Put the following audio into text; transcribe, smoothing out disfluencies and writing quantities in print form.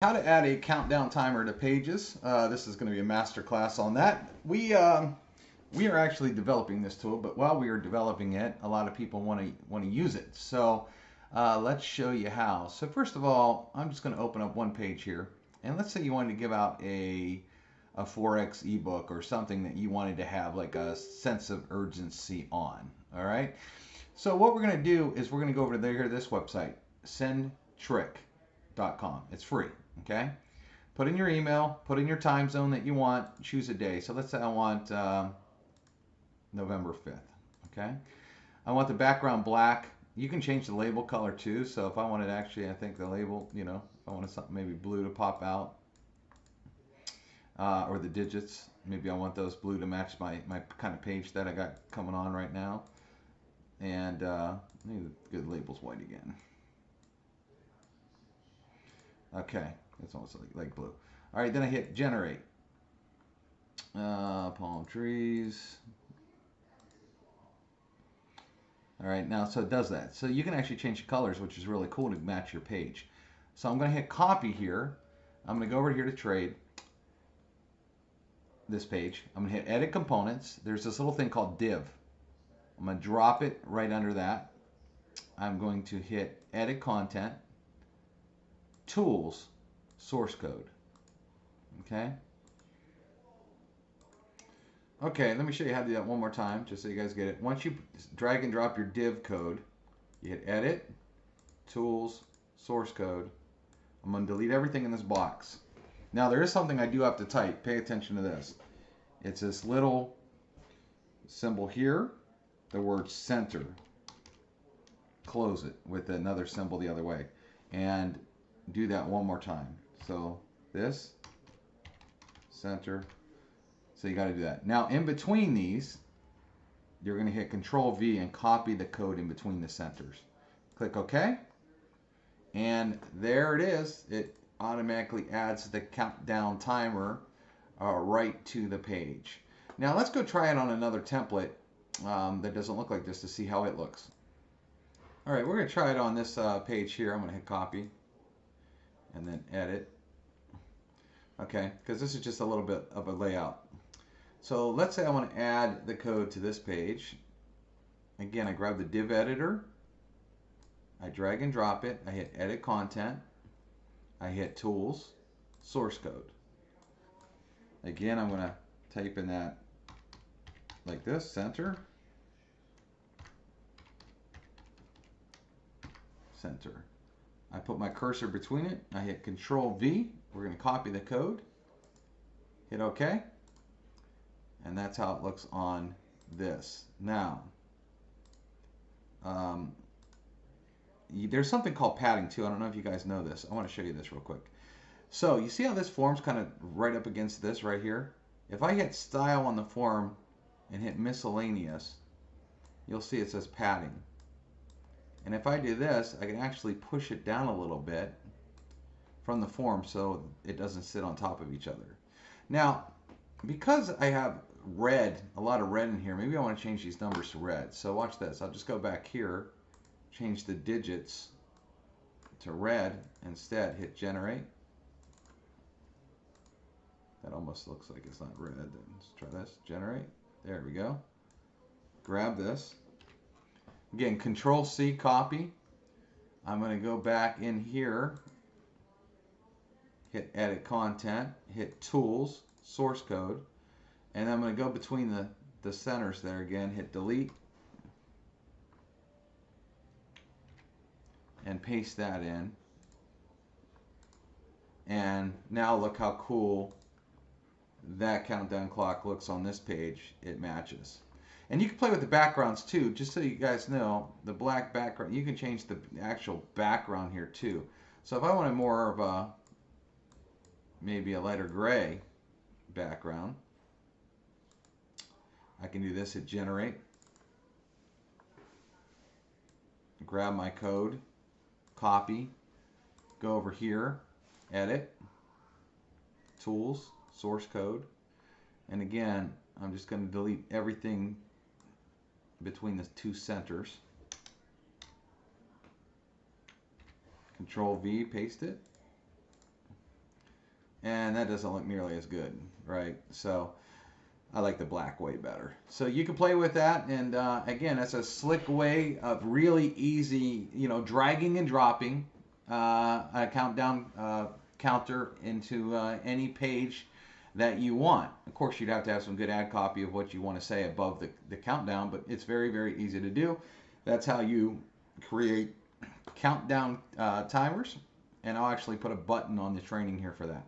How to add a countdown timer to pages. This is going to be a master class on that. We are actually developing this tool, but while we are developing it, a lot of people want to use it. So let's show you how. So first of all, I'm just going to open up one page here, and let's say you wanted to give out a Forex ebook or something that you wanted to have like a sense of urgency on. All right. So what we're going to do is we're going to go over to this website, sendtrick.com. It's free. Okay. Put in your email, put in your time zone that you want, choose a day. So let's say I want November 5th. Okay. I want the background black. You can change the label color too. So if I wanted actually, I think the label, if I wanted something maybe blue to pop out, or the digits, maybe I want those blue to match my kind of page that I got coming on right now. And maybe the good label's white again. Okay, it's almost like blue. All right, then I hit generate. Palm trees. All right, now so it does that. So you can actually change the colors, which is really cool to match your page. So I'm going to hit copy here. I'm going to go over here to trade this page. I'm going to hit edit components. There's this little thing called div. I'm going to drop it right under that. I'm going to hit edit content, tools, source code. Okay. Okay, let me show you how to do that one more time, just so you guys get it. Once you drag and drop your div code, you hit edit, tools, source code. I'm going to delete everything in this box. Now there is something I do have to type. Pay attention to this. It's this little symbol here, the word center. Close it with another symbol the other way. And do that one more time. So this, center. So you got to do that. Now in between these, you're going to hit Control V and copy the code in between the centers. Click OK. And there it is. It automatically adds the countdown timer right to the page. Now let's go try it on another template that doesn't look like this to see how it looks. All right, we're going to try it on this page here. I'm going to hit copy and then edit. Okay, because this is just a little bit of a layout. So let's say I want to add the code to this page. Again, I grab the div editor, I drag and drop it, I hit edit content, I hit tools, source code. Again, I'm going to type in that like this, center, center. I put my cursor between it, I hit Control V, we're going to copy the code, hit OK. And that's how it looks on this. Now, there's something called padding too. I don't know if you guys know this. I want to show you this real quick. So you see how this form's kind of right up against this right here? If I hit style on the form and hit miscellaneous, you'll see it says padding. And if I do this, I can actually push it down a little bit from the form so it doesn't sit on top of each other. Now, because I have red, a lot of red in here, maybe I want to change these numbers to red. So watch this. I'll just go back here, change the digits to red instead, hit generate. That almost looks like it's not red. Let's try this, generate. There we go. Grab this. Again, Control C, copy. I'm going to go back in here, hit edit content, hit tools, source code, and I'm going to go between the centers there again, hit delete, and paste that in. And now look how cool that countdown clock looks on this page. It matches. And you can play with the backgrounds too, just so you guys know, the black background, you can change the actual background here too. So if I wanted more of a, maybe a lighter gray background, I can do this, hit generate, grab my code, copy, go over here, edit, tools, source code, and again, I'm just going to delete everything between the two centers. Control V, paste it. and that doesn't look nearly as good, right? So I like the black way better. So you can play with that, and again, that's a slick way of really easy, dragging and dropping a countdown counter into any page that you want. Of course, you'd have to have some good ad copy of what you want to say above the countdown, but it's very, very easy to do. That's how you create countdown timers, and I'll actually put a button on the training here for that.